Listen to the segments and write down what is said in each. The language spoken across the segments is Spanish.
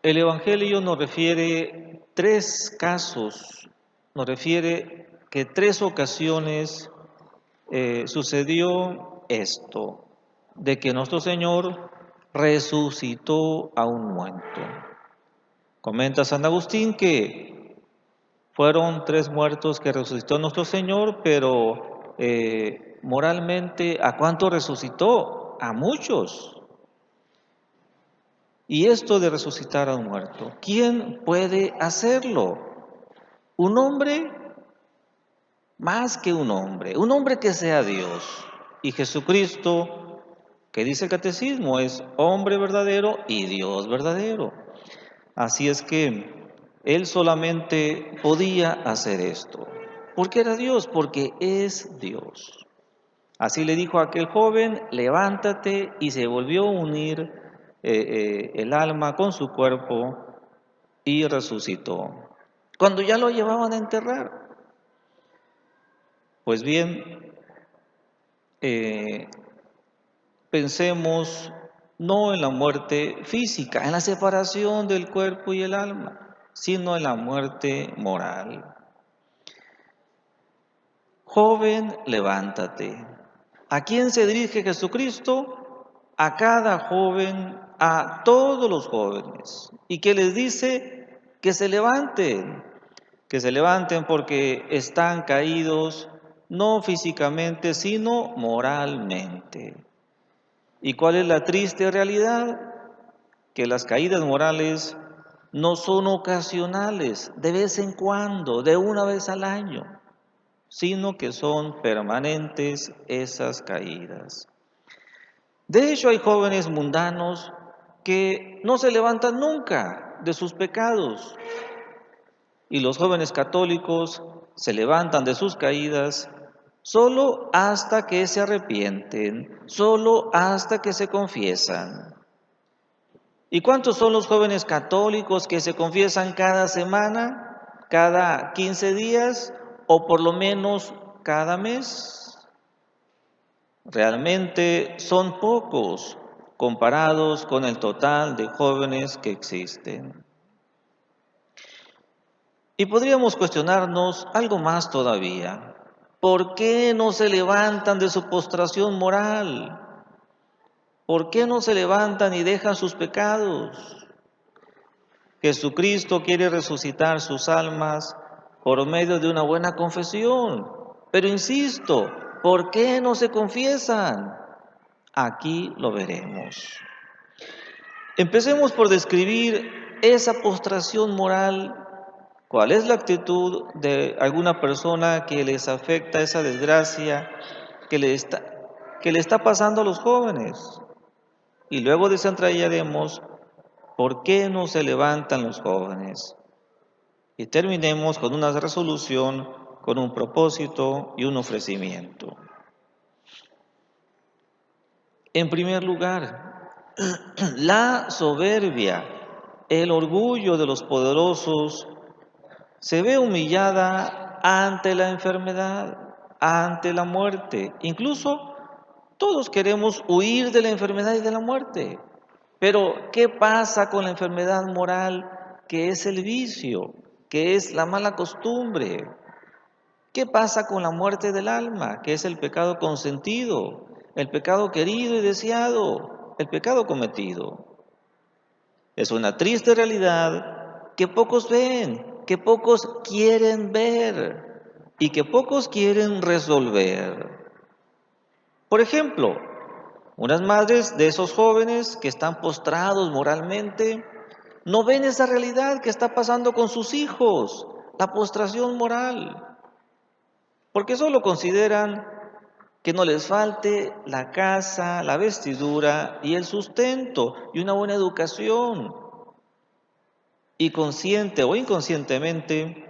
El Evangelio nos refiere tres casos, nos refiere que tres ocasiones sucedió esto, de que nuestro Señor resucitó a un muerto. Comenta San Agustín que fueron tres muertos que resucitó nuestro Señor, pero moralmente, ¿a cuánto resucitó? A muchos. Y esto de resucitar a un muerto, ¿quién puede hacerlo? Un hombre más que un hombre que sea Dios. Y Jesucristo, que dice el catecismo, es hombre verdadero y Dios verdadero. Así es que Él solamente podía hacer esto. ¿Por qué era Dios? Porque es Dios. Así le dijo a aquel joven, levántate, y se volvió a unir el alma con su cuerpo y resucitó. Cuando ya lo llevaban a enterrar, pues bien, eh, pensemos no en la muerte física, en la separación del cuerpo y el alma, sino en la muerte moral. Joven, levántate. ¿A quién se dirige Jesucristo? A cada joven, a todos los jóvenes. ¿Y qué les dice? Que se levanten porque están caídos, no físicamente, sino moralmente. ¿Y cuál es la triste realidad? Que las caídas morales no son ocasionales, de vez en cuando, de una vez al año, sino que son permanentes esas caídas. De hecho, hay jóvenes mundanos que no se levantan nunca de sus pecados, y los jóvenes católicos se levantan de sus caídas solo hasta que se arrepienten, solo hasta que se confiesan. ¿Y cuántos son los jóvenes católicos que se confiesan cada semana, cada 15 días o por lo menos cada mes? Realmente son pocos comparados con el total de jóvenes que existen. Y podríamos cuestionarnos algo más todavía. ¿Por qué no se levantan de su postración moral? ¿Por qué no se levantan y dejan sus pecados? Jesucristo quiere resucitar sus almas por medio de una buena confesión. Pero insisto, ¿por qué no se confiesan? Aquí lo veremos. Empecemos por describir esa postración moral. ¿Cuál es la actitud de alguna persona que les afecta esa desgracia que que le está pasando a los jóvenes? Y luego desentrañaremos por qué no se levantan los jóvenes. Y terminemos con una resolución, con un propósito y un ofrecimiento. En primer lugar, la soberbia, el orgullo de los poderosos se ve humillada ante la enfermedad, ante la muerte. Incluso todos queremos huir de la enfermedad y de la muerte. Pero, ¿qué pasa con la enfermedad moral, que es el vicio, que es la mala costumbre? ¿Qué pasa con la muerte del alma, que es el pecado consentido, el pecado querido y deseado, el pecado cometido? Es una triste realidad que pocos ven, que pocos quieren ver y que pocos quieren resolver. Por ejemplo, unas madres de esos jóvenes que están postrados moralmente no ven esa realidad que está pasando con sus hijos, la postración moral, porque solo consideran que no les falte la casa, la vestidura y el sustento y una buena educación. Y consciente o inconscientemente,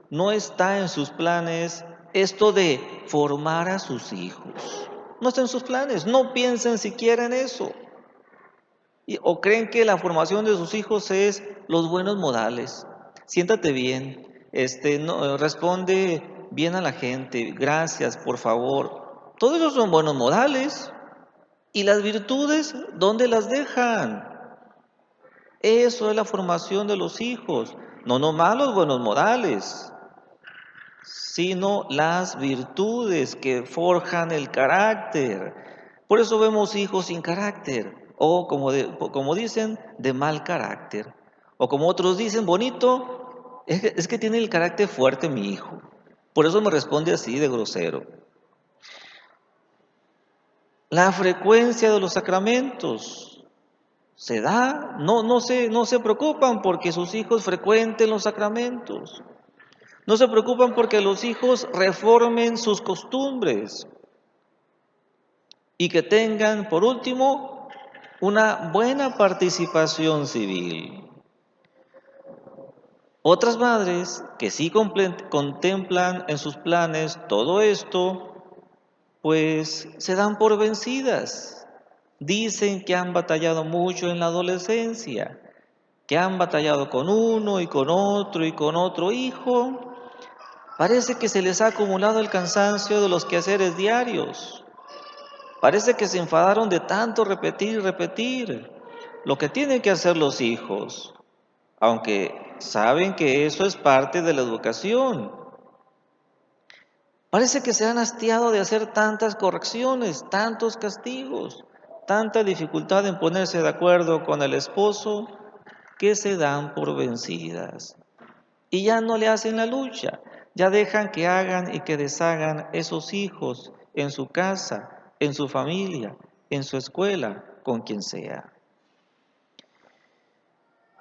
no está en sus planes esto de formar a sus hijos. No está en sus planes, no piensen siquiera en eso. O creen que la formación de sus hijos es los buenos modales. Siéntate bien, no, responde bien a la gente, gracias, por favor. Todos esos son buenos modales. ¿Y las virtudes, dónde las dejan? Eso es la formación de los hijos, no nomás los buenos modales, sino las virtudes que forjan el carácter. Por eso vemos hijos sin carácter, o como dicen, de mal carácter, o como otros dicen, bonito, es que tiene el carácter fuerte mi hijo. Por eso me responde así de grosero. La frecuencia de los sacramentos se da, no se preocupan porque sus hijos frecuenten los sacramentos. No se preocupan porque los hijos reformen sus costumbres y que tengan, por último, una buena participación civil. Otras madres que sí contemplan en sus planes todo esto, pues se dan por vencidas. Dicen que han batallado mucho en la adolescencia, que han batallado con uno y con otro hijo. Parece que se les ha acumulado el cansancio de los quehaceres diarios. Parece que se enfadaron de tanto repetir y repetir lo que tienen que hacer los hijos, aunque saben que eso es parte de la educación. Parece que se han hastiado de hacer tantas correcciones, tantos castigos, tanta dificultad en ponerse de acuerdo con el esposo, que se dan por vencidas. Y ya no le hacen la lucha, ya dejan que hagan y que deshagan esos hijos en su casa, en su familia, en su escuela, con quien sea.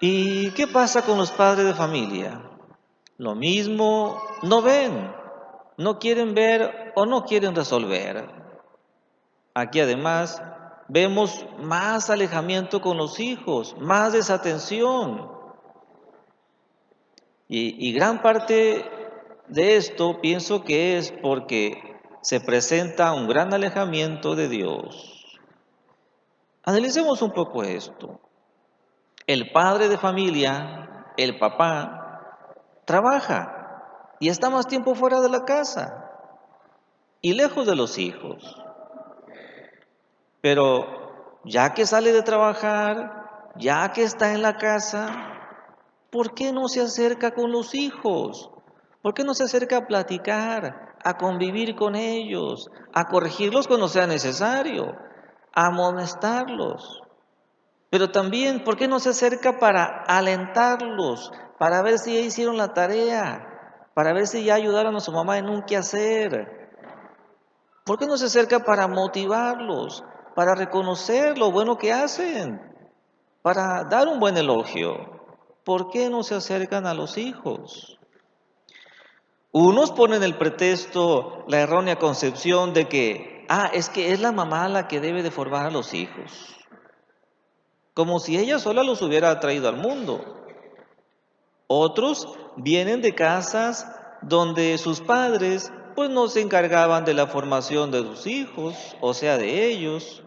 ¿Y qué pasa con los padres de familia? Lo mismo, no ven, no quieren ver o no quieren resolver. Aquí además vemos más alejamiento con los hijos, más desatención. Y gran parte de esto pienso que es porque se presenta un gran alejamiento de Dios. Analicemos un poco esto. El padre de familia, el papá, trabaja y está más tiempo fuera de la casa y lejos de los hijos. Pero ya que sale de trabajar, ya que está en la casa, ¿por qué no se acerca con los hijos? ¿Por qué no se acerca a platicar, a convivir con ellos, a corregirlos cuando sea necesario, a amonestarlos? Pero también, ¿por qué no se acerca para alentarlos, para ver si ya hicieron la tarea, para ver si ya ayudaron a su mamá en un quehacer? ¿Por qué no se acerca para motivarlos, para reconocer lo bueno que hacen, para dar un buen elogio? ¿Por qué no se acercan a los hijos? Unos ponen el pretexto, la errónea concepción de que, es que es la mamá la que debe de formar a los hijos, como si ella sola los hubiera traído al mundo. Otros vienen de casas donde sus padres pues no se encargaban de la formación de sus hijos, o sea, de ellos.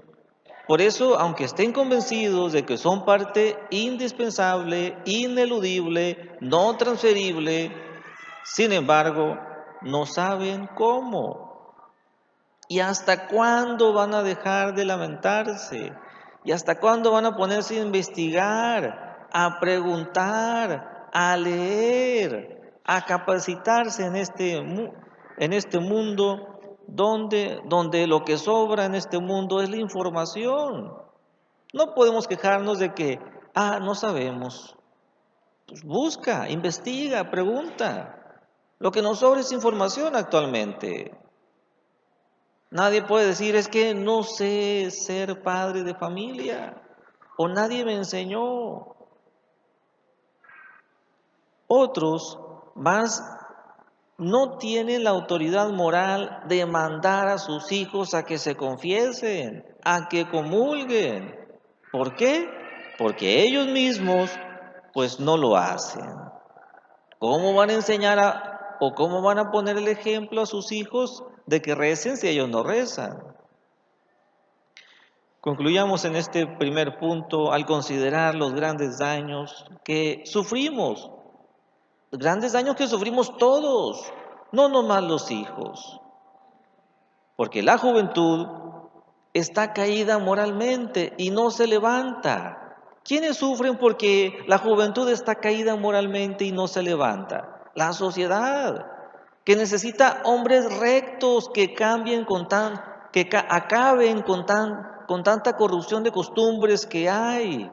Por eso, aunque estén convencidos de que son parte indispensable, ineludible, no transferible, sin embargo, no saben cómo. ¿Y hasta cuándo van a dejar de lamentarse? ¿Y hasta cuándo van a ponerse a investigar, a preguntar, a leer, a capacitarse en este mundo donde lo que sobra en este mundo es la información? No podemos quejarnos de que, no sabemos. Pues busca, investiga, pregunta. Lo que nos sobra es información actualmente. Nadie puede decir, es que no sé ser padre de familia o nadie me enseñó. Otros más no tienen la autoridad moral de mandar a sus hijos a que se confiesen, a que comulguen. ¿Por qué? Porque ellos mismos pues no lo hacen. ¿Cómo van a enseñar o cómo van a poner el ejemplo a sus hijos de que recen si ellos no rezan? Concluyamos en este primer punto al considerar los grandes daños que sufrimos, grandes daños que sufrimos todos, no nomás los hijos, porque la juventud está caída moralmente y no se levanta. ¿Quiénes sufren porque la juventud está caída moralmente y no se levanta? La sociedad, que necesita hombres rectos que cambien acaben con tanta corrupción de costumbres que hay.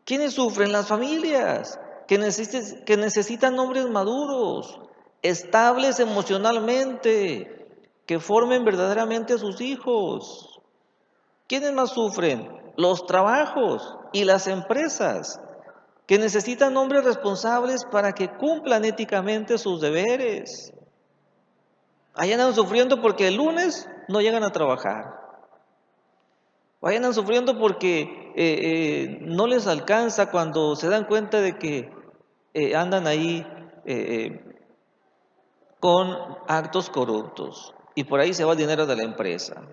¿Quiénes sufren? Las familias, que necesitan hombres maduros, estables emocionalmente, que formen verdaderamente a sus hijos. ¿Quiénes más sufren? Los trabajos y las empresas, que necesitan hombres responsables para que cumplan éticamente sus deberes. Ahí andan sufriendo porque el lunes no llegan a trabajar. O ahí andan sufriendo porque no les alcanza cuando se dan cuenta de que andan ahí con actos corruptos. Y por ahí se va el dinero de la empresa.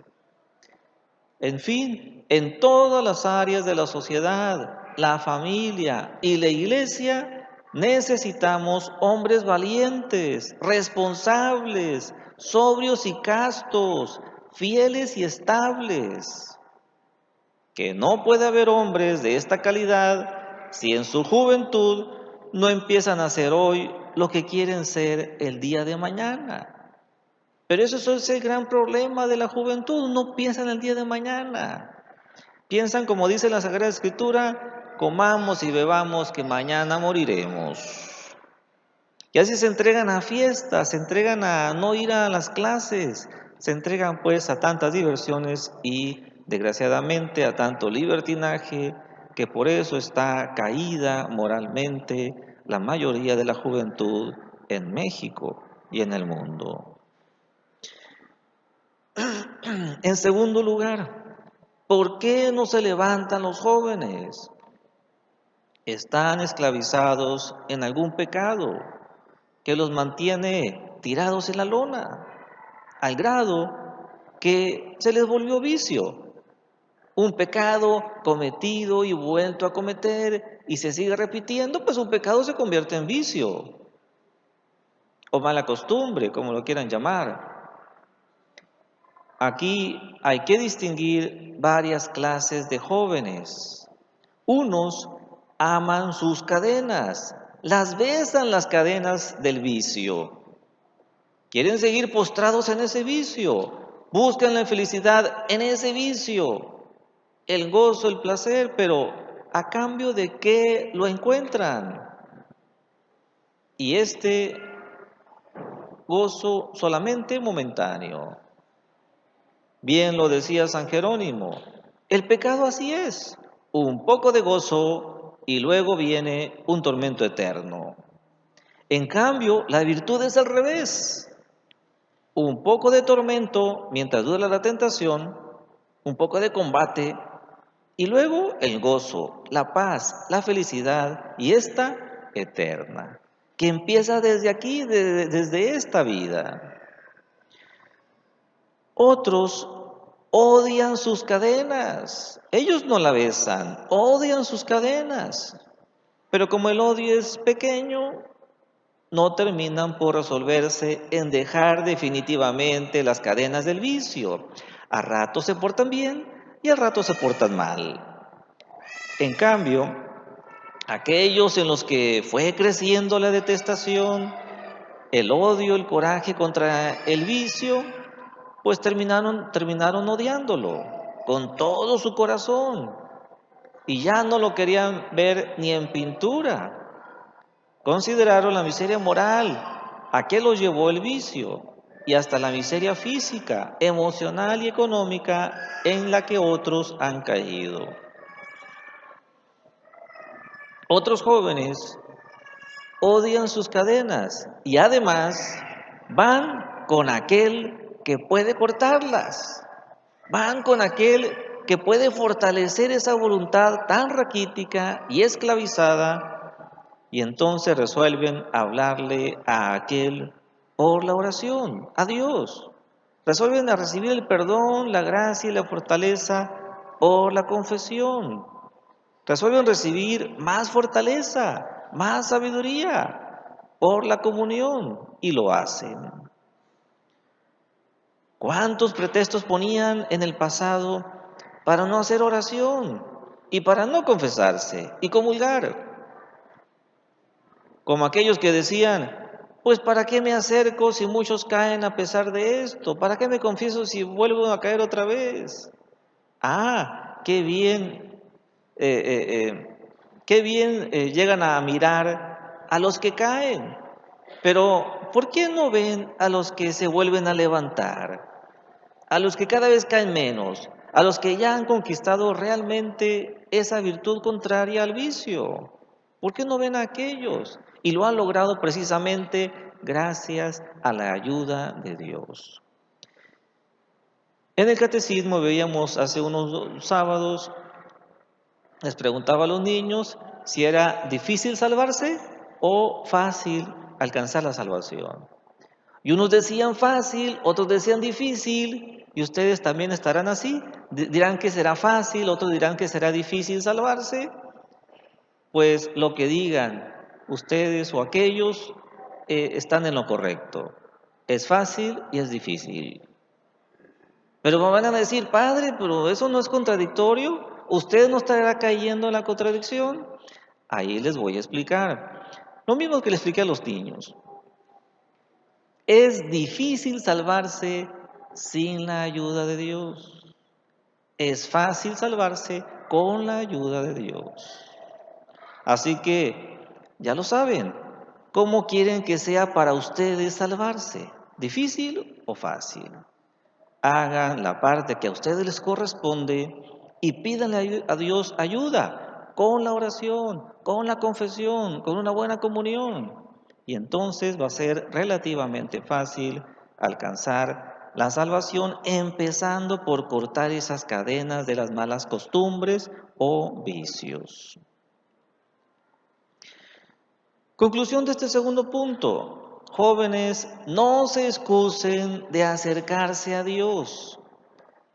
En fin, en todas las áreas de la sociedad, la familia y la iglesia, necesitamos hombres valientes, responsables, sobrios y castos, fieles y estables. Que no puede haber hombres de esta calidad si en su juventud no empiezan a ser hoy lo que quieren ser el día de mañana. Pero eso es el gran problema de la juventud, no piensan el día de mañana. Piensan, como dice la Sagrada Escritura, comamos y bebamos que mañana moriremos. Y así se entregan a fiestas, se entregan a no ir a las clases, se entregan pues a tantas diversiones y desgraciadamente a tanto libertinaje, que por eso está caída moralmente la mayoría de la juventud en México y en el mundo. En segundo lugar, ¿por qué no se levantan los jóvenes? Están esclavizados en algún pecado que los mantiene tirados en la lona, al grado que se les volvió vicio. Un pecado cometido y vuelto a cometer y se sigue repitiendo, pues un pecado se convierte en vicio o mala costumbre, como lo quieran llamar. Aquí hay que distinguir varias clases de jóvenes. Unos aman sus cadenas, las besan las cadenas del vicio. Quieren seguir postrados en ese vicio, buscan la felicidad en ese vicio, el gozo, el placer, pero ¿a cambio de qué lo encuentran? Y este gozo solamente momentáneo. Bien lo decía San Jerónimo, el pecado así es, un poco de gozo y luego viene un tormento eterno. En cambio, la virtud es al revés, un poco de tormento mientras dura la tentación, un poco de combate y luego el gozo, la paz, la felicidad y esta eterna, que empieza desde aquí, desde esta vida. Otros odian sus cadenas. Ellos no la besan, odian sus cadenas. Pero como el odio es pequeño, no terminan por resolverse en dejar definitivamente las cadenas del vicio. A ratos se portan bien y a ratos se portan mal. En cambio, aquellos en los que fue creciendo la detestación, el odio, el coraje contra el vicio, pues terminaron odiándolo con todo su corazón y ya no lo querían ver ni en pintura. Consideraron la miseria moral, a qué los llevó el vicio, y hasta la miseria física, emocional y económica en la que otros han caído. Otros jóvenes odian sus cadenas y además van con aquel que puede cortarlas. Van con aquel que puede fortalecer esa voluntad tan raquítica y esclavizada y entonces resuelven hablarle a aquel por la oración, a Dios. Resuelven a recibir el perdón, la gracia y la fortaleza por la confesión. Resuelven recibir más fortaleza, más sabiduría por la comunión y lo hacen. ¿Cuántos pretextos ponían en el pasado para no hacer oración? y para no confesarse y comulgar, como aquellos que decían, pues ¿para qué me acerco si muchos caen a pesar de esto? ¿Para qué me confieso si vuelvo a caer otra vez? Ah, eh, eh, qué bien llegan a mirar a los que caen, pero ¿por qué no ven a los que se vuelven a levantar? A los que cada vez caen menos, a los que ya han conquistado realmente esa virtud contraria al vicio. ¿Por qué no ven a aquellos? Y lo han logrado precisamente gracias a la ayuda de Dios. En el catecismo veíamos hace unos sábados, les preguntaba a los niños si era difícil salvarse o fácil alcanzar la salvación. Y unos decían fácil, otros decían difícil, y ustedes también estarán así. Dirán que será fácil, otros dirán que será difícil salvarse. Pues lo que digan ustedes o aquellos están en lo correcto. Es fácil y es difícil. Pero me van a decir, padre, pero eso no es contradictorio. ¿Usted no estará cayendo en la contradicción? Ahí les voy a explicar. Lo mismo que le expliqué a los niños. Es difícil salvarse sin la ayuda de Dios. Es fácil salvarse con la ayuda de Dios. Así que, ya lo saben, ¿cómo quieren que sea para ustedes salvarse? ¿Difícil o fácil? Hagan la parte que a ustedes les corresponde y pídanle a Dios ayuda con la oración, con la confesión, con una buena comunión. Y entonces va a ser relativamente fácil alcanzar la salvación, empezando por cortar esas cadenas de las malas costumbres o vicios. Conclusión de este segundo punto. Jóvenes, no se excusen de acercarse a Dios.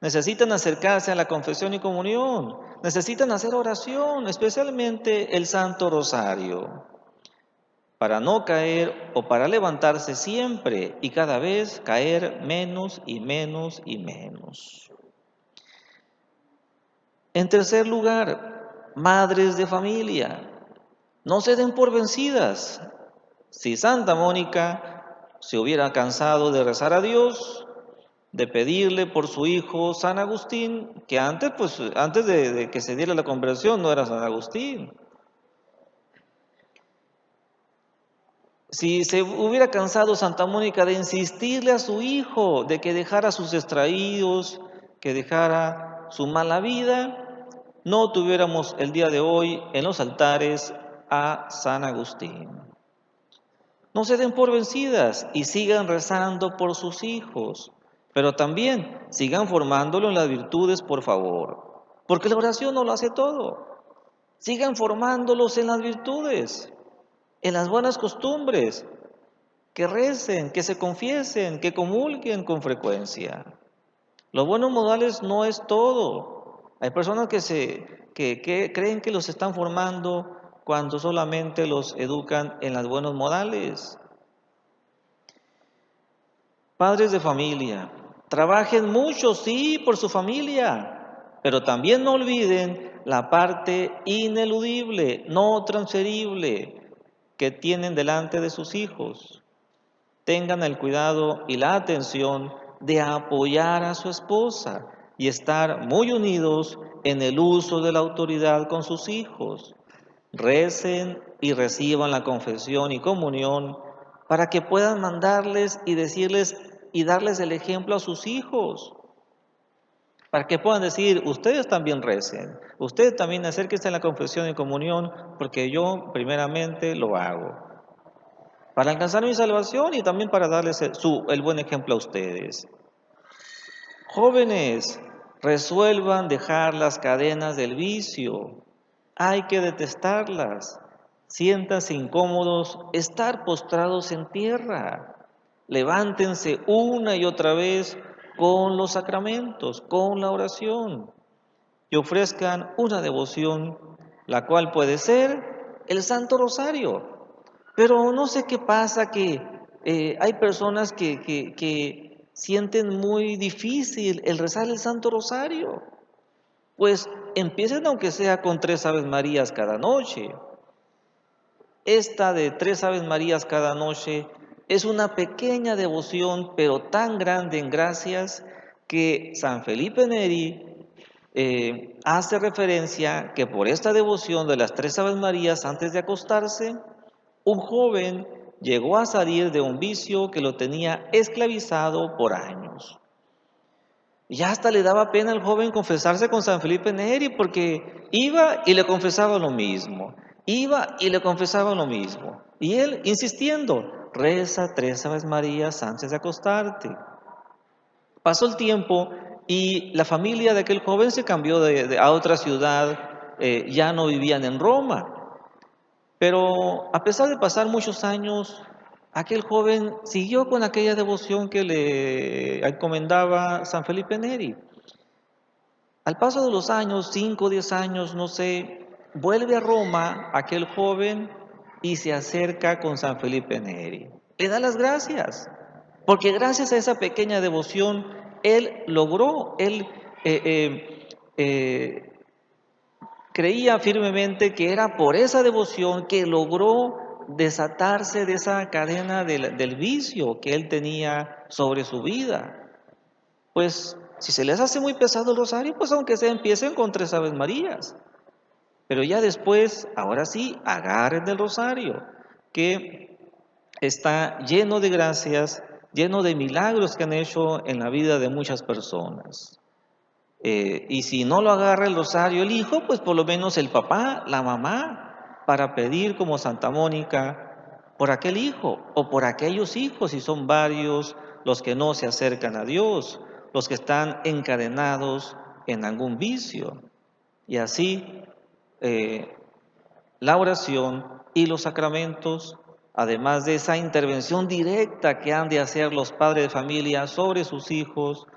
Necesitan acercarse a la confesión y comunión. Necesitan hacer oración, especialmente el Santo Rosario, para no caer o para levantarse siempre y cada vez caer menos y menos y menos. En tercer lugar, madres de familia, no se den por vencidas. Si Santa Mónica se hubiera cansado de rezar a Dios, de pedirle por su hijo San Agustín, que antes de que se diera la conversión no era San Agustín. Si se hubiera cansado Santa Mónica de insistirle a su hijo de que dejara sus extraídos, que dejara su mala vida, no tuviéramos el día de hoy en los altares a San Agustín. No se den por vencidas y sigan rezando por sus hijos, pero también sigan formándolo en las virtudes, por favor, porque la oración no lo hace todo. Sigan formándolos en las virtudes, en las buenas costumbres, que recen, que se confiesen, que comulguen con frecuencia. Los buenos modales no es todo. Hay personas que creen que los están formando cuando solamente los educan en los buenos modales. Padres de familia, trabajen mucho, sí, por su familia, pero también no olviden la parte ineludible, no transferible que tienen delante de sus hijos. Tengan el cuidado y la atención de apoyar a su esposa y estar muy unidos en el uso de la autoridad con sus hijos. Recen y reciban la confesión y comunión para que puedan mandarles y decirles y darles el ejemplo a sus hijos. Para que puedan decir, ustedes también recen, ustedes también acérquense a la confesión y comunión, porque yo primeramente lo hago. Para alcanzar mi salvación y también para darles el buen ejemplo a ustedes. Jóvenes, resuelvan dejar las cadenas del vicio. Hay que detestarlas. Siéntanse incómodos, estar postrados en tierra. Levántense una y otra vez con los sacramentos, con la oración, y ofrezcan una devoción, la cual puede ser el Santo Rosario. Pero no sé qué pasa, que hay personas que sienten muy difícil el rezar el Santo Rosario. pues empiecen aunque sea con 3 Aves Marías cada noche. Esta de 3 Aves Marías cada noche es una pequeña devoción, pero tan grande en gracias que San Felipe Neri hace referencia que por esta devoción de las 3 Aves Marías antes de acostarse, un joven llegó a salir de un vicio que lo tenía esclavizado por años. Ya hasta le daba pena al joven confesarse con San Felipe Neri porque iba y le confesaba lo mismo, iba y le confesaba lo mismo. Y él insistiendo, reza 3 Aves Marías antes de acostarte. Pasó el tiempo y la familia de aquel joven se cambió a otra ciudad, ya no vivían en Roma. Pero a pesar de pasar muchos años, aquel joven siguió con aquella devoción que le encomendaba San Felipe Neri. Al paso de los años, 5 o 10 años, no sé, vuelve a Roma aquel joven y se acerca con San Felipe Neri. Le da las gracias, porque gracias a esa pequeña devoción, él logró, él eh, eh, eh, creía firmemente que era por esa devoción que logró desatarse de esa cadena del vicio que él tenía sobre su vida. Pues si se les hace muy pesado el rosario, pues aunque sea empiecen con 3 Aves Marías. Pero ya después, ahora sí, agarren el rosario, que está lleno de gracias, lleno de milagros que han hecho en la vida de muchas personas. Y si no lo agarra el rosario el hijo, pues por lo menos el papá, la mamá, para pedir como Santa Mónica por aquel hijo o por aquellos hijos, si son varios los que no se acercan a Dios, los que están encadenados en algún vicio. Y así eh, la oración y los sacramentos, además de esa intervención directa que han de hacer los padres de familia sobre sus hijos,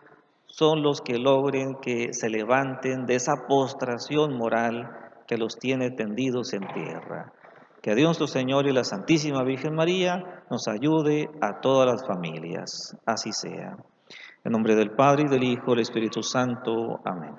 son los que logren que se levanten de esa postración moral que los tiene tendidos en tierra. Que Dios nuestro Señor y la Santísima Virgen María nos ayude a todas las familias. Así sea. En nombre del Padre, y del Hijo, y del Espíritu Santo. Amén.